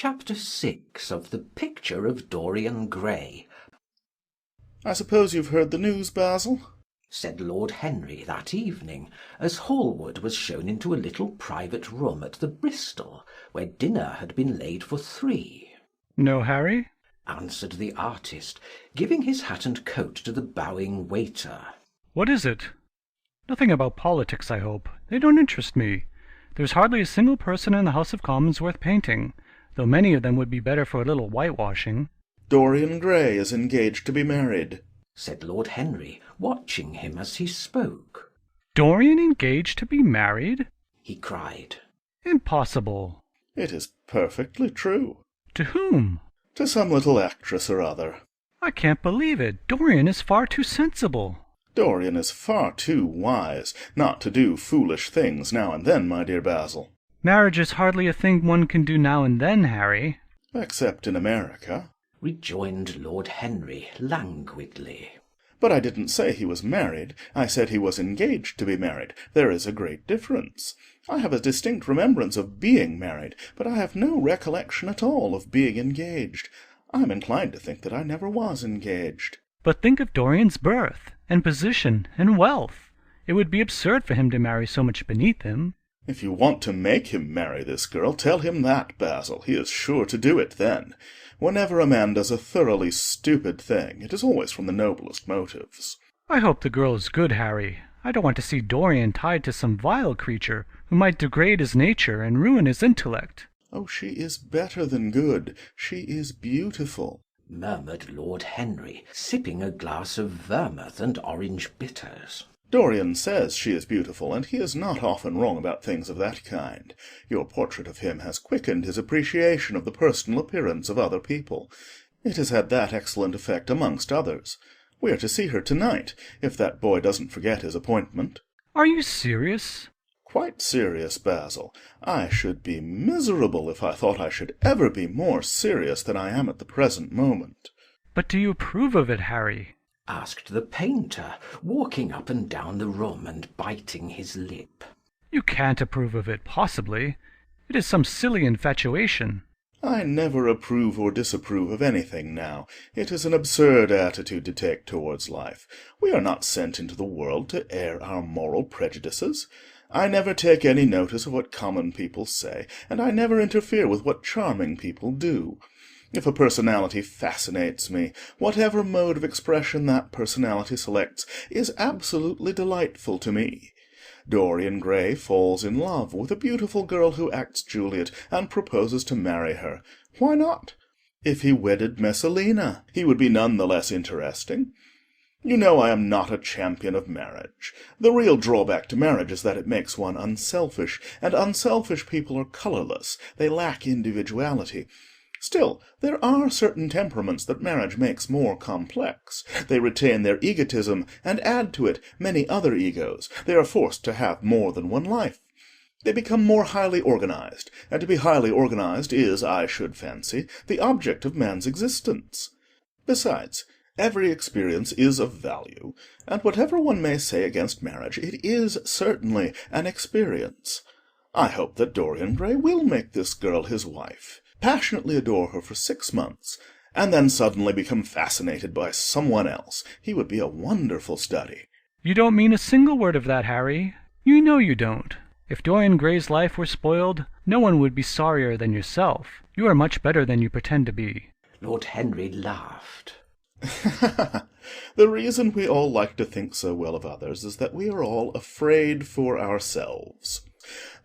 Chapter 6 of The Picture of Dorian Gray. "I suppose you've heard the news, Basil?" said Lord Henry that evening, as Hallward was shown into a little private room at the Bristol, where dinner had been laid for 3. "No, Harry?" answered the artist, giving his hat and coat to the bowing waiter. "What is it?" "Nothing about politics, I hope. They don't interest me. There's hardly a single person in the House of Commons worth painting, though many of them would be better for a little whitewashing." "Dorian Gray is engaged to be married," said Lord Henry, watching him as he spoke. "Dorian engaged to be married?" he cried. "Impossible." "It is perfectly true. "To whom?" To some little actress or other." "I can't believe it. Dorian is far too sensible." "Dorian is far too wise not to do foolish things now and then, my dear Basil." "Marriage is hardly a thing one can do now and then, Harry." "Except in America," rejoined Lord Henry languidly. "But I didn't say he was married. I said he was engaged to be married. There is a great difference. I have a distinct remembrance of being married, but I have no recollection at all of being engaged. I am inclined to think that I never was engaged." "But think of Dorian's birth, and position, and wealth. It would be absurd for him to marry so much beneath him." "If you want to make him marry this girl, tell him that, Basil. He is sure to do it then. Whenever a man does a thoroughly stupid thing, it is always from the noblest motives." "I hope the girl is good, Harry. I don't want to see Dorian tied to some vile creature who might degrade his nature and ruin his intellect." "Oh, she is better than good. She is beautiful," murmured Lord Henry, sipping a glass of vermouth and orange bitters. "Dorian says she is beautiful, and he is not often wrong about things of that kind. Your portrait of him has quickened his appreciation of the personal appearance of other people. It has had that excellent effect amongst others. We are to see her to-night, if that boy doesn't forget his appointment." "Are you serious?" "Quite serious, Basil. I should be miserable if I thought I should ever be more serious than I am at the present moment." "But do you approve of it, Harry?" asked the painter, walking up and down the room and biting his lip. "You can't approve of it, possibly. It is some silly infatuation." "I never approve or disapprove of anything now. It is an absurd attitude to take towards life. We are not sent into the world to air our moral prejudices. I never take any notice of what common people say, and I never interfere with what charming people do. If a personality fascinates me, whatever mode of expression that personality selects is absolutely delightful to me. Dorian Gray falls in love with a beautiful girl who acts Juliet, and proposes to marry her. Why not? If he wedded Messalina, he would be none the less interesting. You know I am not a champion of marriage. The real drawback to marriage is that it makes one unselfish, and unselfish people are colourless. They lack individuality. Still, there are certain temperaments that marriage makes more complex. They retain their egotism, and add to it many other egos. They are forced to have more than one life. They become more highly organized, and to be highly organized is, I should fancy, the object of man's existence. Besides, every experience is of value, and whatever one may say against marriage, it is certainly an experience. I hope that Dorian Gray will make this girl his wife, passionately adore her for 6 months, and then suddenly become fascinated by someone else. He would be a wonderful study." "You don't mean a single word of that, Harry. You know you don't. If Dorian Gray's life were spoiled, no one would be sorrier than yourself. You are much better than you pretend to be." Lord Henry laughed. "The reason we all like to think so well of others is that we are all afraid for ourselves.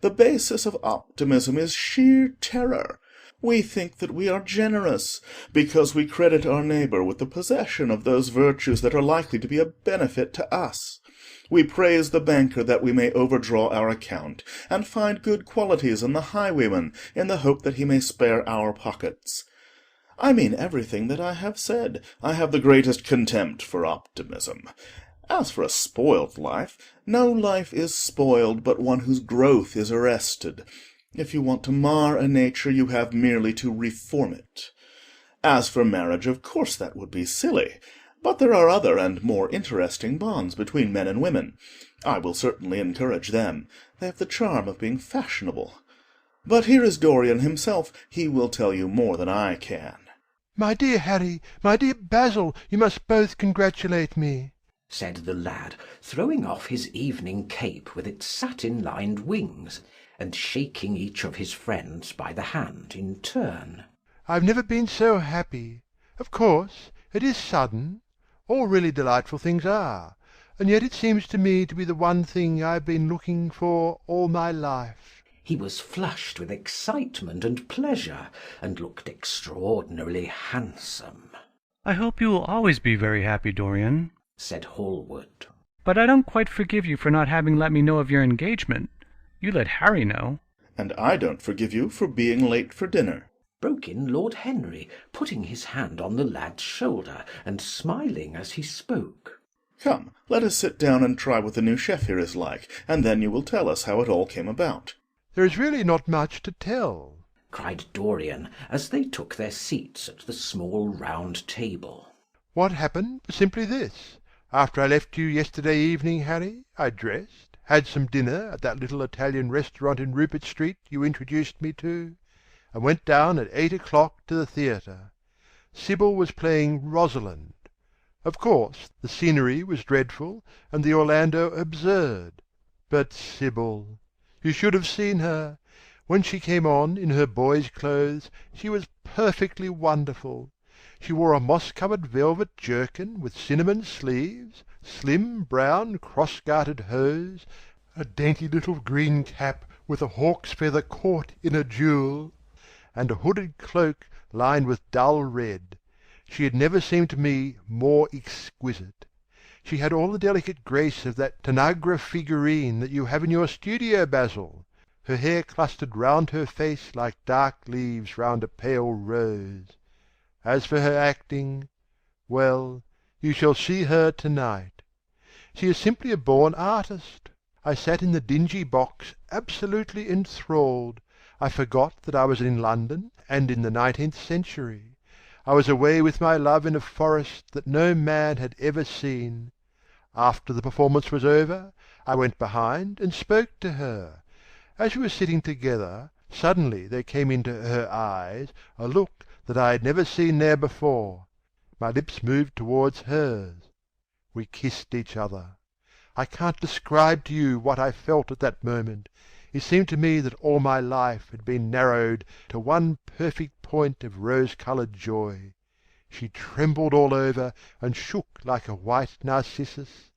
The basis of optimism is sheer terror. We think that we are generous, because we credit our neighbour with the possession of those virtues that are likely to be a benefit to us. We praise the banker that we may overdraw our account, and find good qualities in the highwayman in the hope that he may spare our pockets. I mean everything that I have said. I have the greatest contempt for optimism. As for a spoiled life, no life is spoiled but one whose growth is arrested. If you want to mar a nature, you have merely to reform it. As for marriage, of course that would be silly, but there are other and more interesting bonds between men and women. I will certainly encourage them. They have the charm of being fashionable. But here is Dorian himself. He will tell you more than I can. "My dear Harry, my dear Basil, you must both congratulate me," said the lad, throwing off his evening cape with its satin-lined wings, and shaking each of his friends by the hand in turn. "I've never been so happy. Of course, it is sudden. All really delightful things are. And yet it seems to me to be the one thing I've been looking for all my life." He was flushed with excitement and pleasure, and looked extraordinarily handsome. "I hope you will always be very happy, Dorian," said Hallward. "but I don't quite forgive you for not having let me know of your engagement. You let Harry know." And I don't forgive you for being late for dinner, broke in Lord Henry, putting his hand on the lad's shoulder, and smiling as he spoke. Come, let us sit down and try what the new chef here is like, and then you will tell us how it all came about. "There is really not much to tell," cried Dorian, as they took their seats at the small round table. "What happened was simply this. After I left you yesterday evening, Harry, I dressed, had some dinner at that little Italian restaurant in Rupert Street you introduced me to, and went down at 8 o'clock to the theatre. Sybil was playing Rosalind. Of course, the scenery was dreadful, and the Orlando absurd. But Sybil! You should have seen her. When she came on in her boy's clothes, she was perfectly wonderful. She wore a moss-covered velvet jerkin with cinnamon sleeves, slim brown cross-gartered hose, a dainty little green cap with a hawk's feather caught in a jewel, and a hooded cloak lined with dull red. She had never seemed to me more exquisite. She had all the delicate grace of that Tanagra figurine that you have in your studio, Basil. Her hair clustered round her face like dark leaves round a pale rose. As for her acting, well, you shall see her to-night. She is simply a born artist. I sat in the dingy box absolutely enthralled. I forgot that I was in London and in the 19th century. I was away with my love in a forest that no man had ever seen. After the performance was over, I went behind and spoke to her. As we were sitting together, suddenly there came into her eyes a look that I had never seen there before. My lips moved towards hers. We kissed each other. I can't describe to you what I felt at that moment. It seemed to me that all my life had been narrowed to one perfect point of rose-coloured joy. She trembled all over and shook like a white narcissus.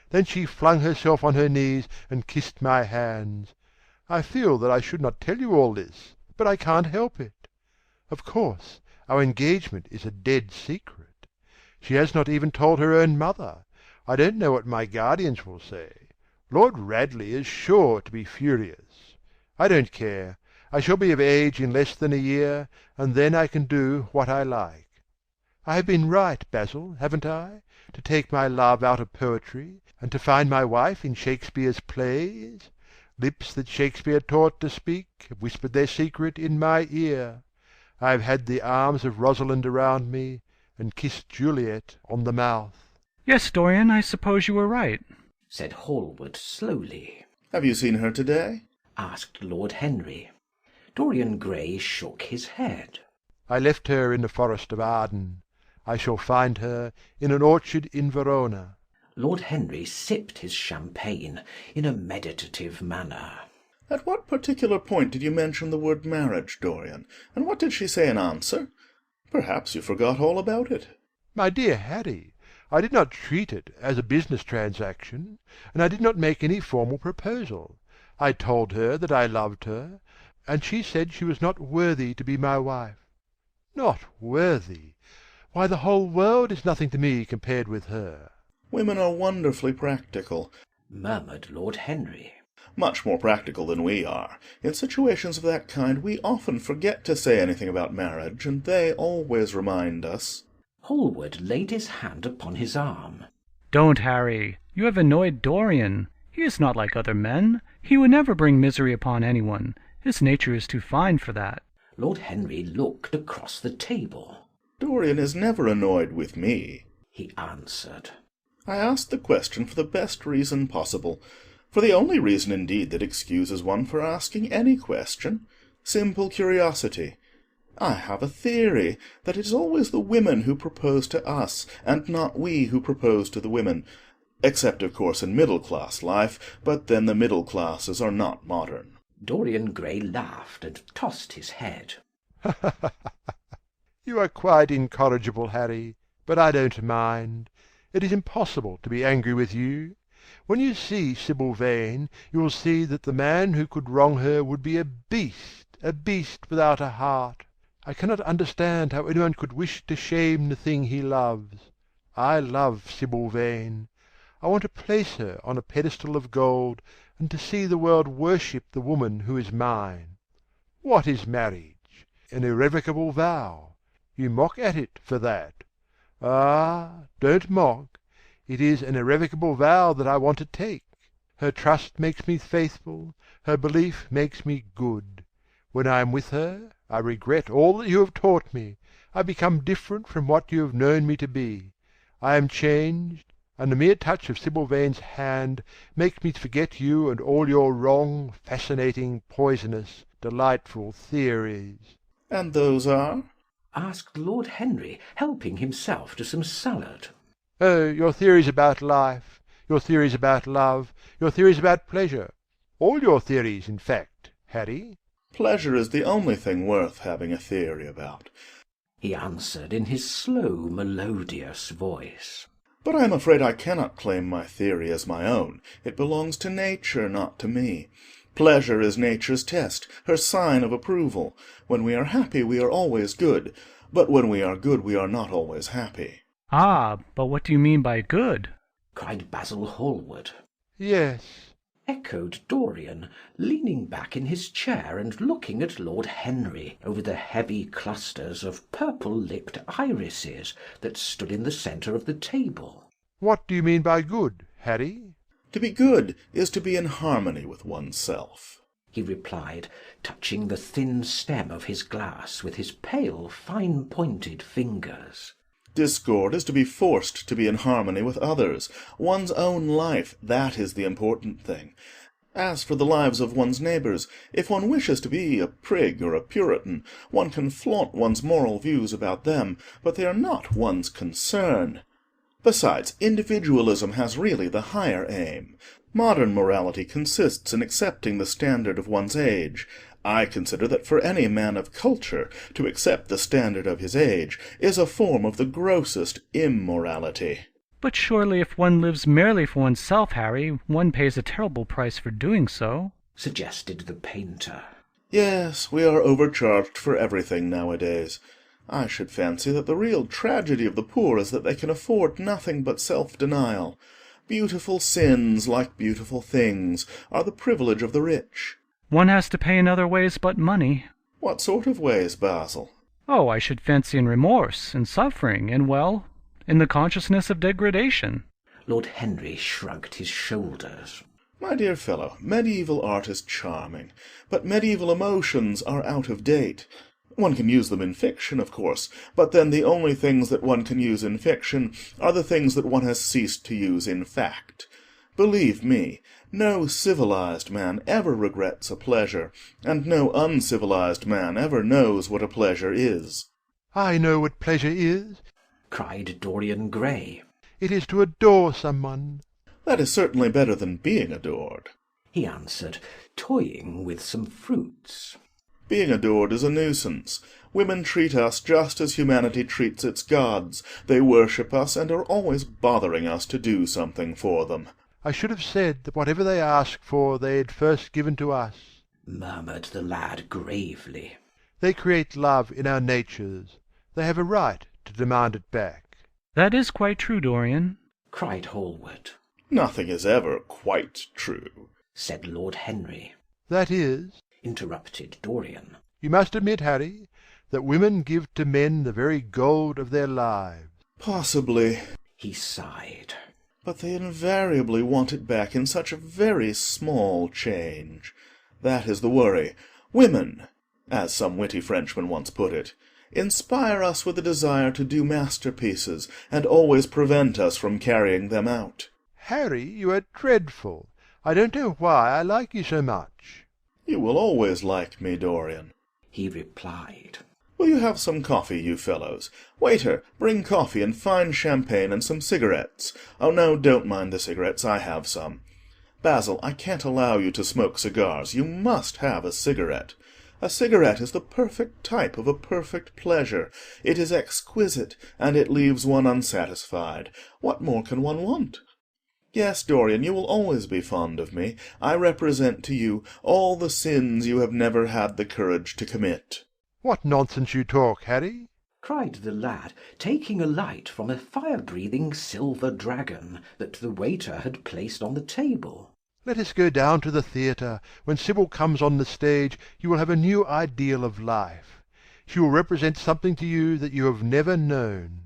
Then she flung herself on her knees and kissed my hands. I feel that I should not tell you all this, but I can't help it. Of course, our engagement is a dead secret. She has not even told her own mother. I don't know what my guardians will say. Lord Radley is sure to be furious. I don't care. I shall be of age in less than a year, and then I can do what I like. I have been right, Basil, haven't I, to take my love out of poetry, and to find my wife in Shakespeare's plays? Lips that Shakespeare taught to speak have whispered their secret in my ear. I have had the arms of Rosalind around me, and kissed Juliet on the mouth. "Yes, Dorian, I suppose you were right," said Hallward slowly. Have you seen her today? asked Lord Henry. Dorian Gray shook his head. I left her in the forest of Arden. I shall find her in an orchard in Verona. Lord Henry sipped his champagne in a meditative manner. At what particular point did you mention the word marriage, Dorian? And what did she say in answer? Perhaps you forgot all about it. My dear Harry, I did not treat it as a business transaction, and I did not make any formal proposal. I told her that I loved her, and she said she was not worthy to be my wife. Not worthy! Why, the whole world is nothing to me compared with her. Women are wonderfully practical, murmured Lord Henry. much more practical than we are. In situations of that kind we often forget to say anything about marriage, and they always remind us. Hallward laid his hand upon his arm. "Don't, Harry. You have annoyed Dorian. He is not like other men. He would never bring misery upon anyone. His nature is too fine for that." Lord Henry looked across the table. Dorian is never annoyed with me, he answered. I asked the question for the best reason possible, for the only reason indeed that excuses one for asking any question. Simple curiosity. I have a theory that it is always the women who propose to us, and not we who propose to the women. Except, of course, in middle-class life, but then the middle classes are not modern. Dorian Gray laughed and tossed his head. You are quite incorrigible, Harry, but I don't mind. It is impossible to be angry with you. When you see Sybil Vane, you will see that the man who could wrong her would be a beast without a heart. I cannot understand how anyone could wish to shame the thing he loves. I love Sybil Vane. I want to place her on a pedestal of gold, and to see the world worship the woman who is mine. What is marriage? An irrevocable vow. You mock at it for that. Ah, don't mock. It is an irrevocable vow that I want to take. Her trust makes me faithful, her belief makes me good. When I am with her, I regret all that you have taught me. I become different from what you have known me to be. I am changed, and the mere touch of Sybil Vane's hand makes me forget you and all your wrong, fascinating, poisonous, delightful theories. And those are? Asked Lord Henry, helping himself to some salad. Oh, your theories about life, your theories about love, your theories about pleasure. All your theories, in fact, Harry. Pleasure is the only thing worth having a theory about, he answered in his slow, melodious voice. But I am afraid I cannot claim my theory as my own. It belongs to nature, not to me. Pleasure is nature's test, her sign of approval. When we are happy, we are always good. But when we are good, we are not always happy. Ah, but what do you mean by good? Cried Basil Hallward. Yes, Echoed Dorian, leaning back in his chair and looking at Lord Henry over the heavy clusters of purple-lipped irises that stood in the centre of the table. What do you mean by good, Harry? To be good is to be in harmony with oneself, he replied, touching the thin stem of his glass with his pale, fine-pointed fingers. Discord is to be forced to be in harmony with others. One's own life, that is the important thing. As for the lives of one's neighbours, if one wishes to be a prig or a Puritan, one can flaunt one's moral views about them, but they are not one's concern. Besides, individualism has really the higher aim. Modern morality consists in accepting the standard of one's age. I consider that for any man of culture to accept the standard of his age is a form of the grossest immorality. But surely if one lives merely for oneself, Harry, one pays a terrible price for doing so, suggested the painter. Yes, we are overcharged for everything nowadays. I should fancy that the real tragedy of the poor is that they can afford nothing but self-denial. Beautiful sins, like beautiful things, are the privilege of the rich. One has to pay in other ways but money. What sort of ways, Basil? Oh, I should fancy in remorse, in suffering, and, well, in the consciousness of degradation. Lord Henry shrugged his shoulders. My dear fellow, medieval art is charming, but medieval emotions are out of date. One can use them in fiction, of course, but then the only things that one can use in fiction are the things that one has ceased to use in fact. Believe me, no civilized man ever regrets a pleasure, and no uncivilized man ever knows what a pleasure is. I know what pleasure is, cried Dorian Gray. It is to adore someone. That is certainly better than being adored, he answered, toying with some fruits. Being adored is a nuisance. Women treat us just as humanity treats its gods. They worship us and are always bothering us to do something for them. I should have said that whatever they ask for they had first given to us, murmured the lad gravely. They create love in our natures. They have a right to demand it back. That is quite true, Dorian, cried Hallward. Nothing is ever quite true, said Lord Henry. That is, interrupted Dorian. You must admit, Harry, that women give to men the very gold of their lives. Possibly, he sighed. But they invariably want it back in such a very small change. That is the worry. Women, as some witty Frenchman once put it, inspire us with a desire to do masterpieces, and always prevent us from carrying them out. Harry, you are dreadful. I don't know why I like you so much. You will always like me, Dorian. He replied. Will you have some coffee, you fellows? Waiter, bring coffee and fine champagne and some cigarettes. Oh, no, don't mind the cigarettes, I have some. Basil, I can't allow you to smoke cigars. You must have a cigarette. A cigarette is the perfect type of a perfect pleasure. It is exquisite, and it leaves one unsatisfied. What more can one want? Yes, Dorian, you will always be fond of me. I represent to you all the sins you have never had the courage to commit. What nonsense you talk, Harry! Cried the lad, taking a light from a fire-breathing silver dragon that the waiter had placed on the table. Let us go down to the theatre. When Sybil comes on the stage, you will have a new ideal of life. She will represent something to you that you have never known.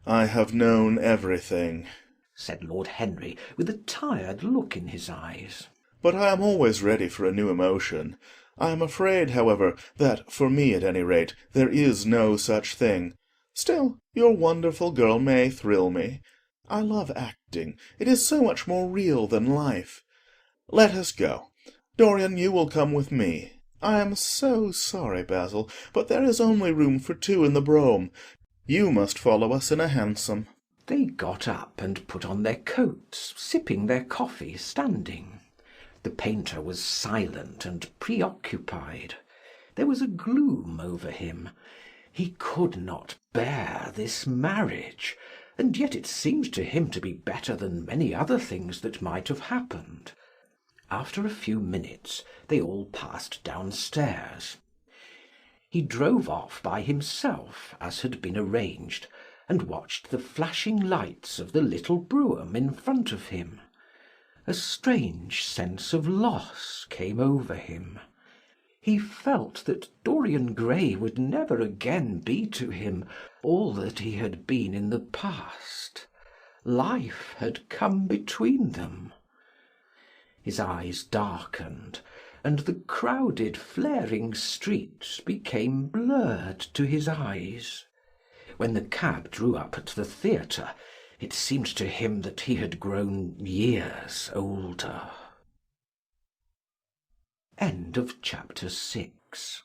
I have known everything, said Lord Henry, with a tired look in his eyes. But I am always ready for a new emotion. I am afraid, however, that, for me at any rate, there is no such thing. Still, your wonderful girl may thrill me. I love acting. It is so much more real than life. Let us go. Dorian, you will come with me. I am so sorry, Basil, but there is only room for two in the brougham. You must follow us in a hansom. They got up and put on their coats, sipping their coffee standing. The painter was silent and preoccupied. There was a gloom over him. He could not bear this marriage, and yet it seemed to him to be better than many other things that might have happened. After a few minutes they all passed downstairs. He drove off by himself, as had been arranged, and watched the flashing lights of the little brougham in front of him. A strange sense of loss came over him. He felt that Dorian Gray would never again be to him all that he had been in the past. Life had come between them. His eyes darkened, and the crowded, flaring streets became blurred to his eyes. When the cab drew up at the theatre, it seemed to him that he had grown years older. End of chapter 6.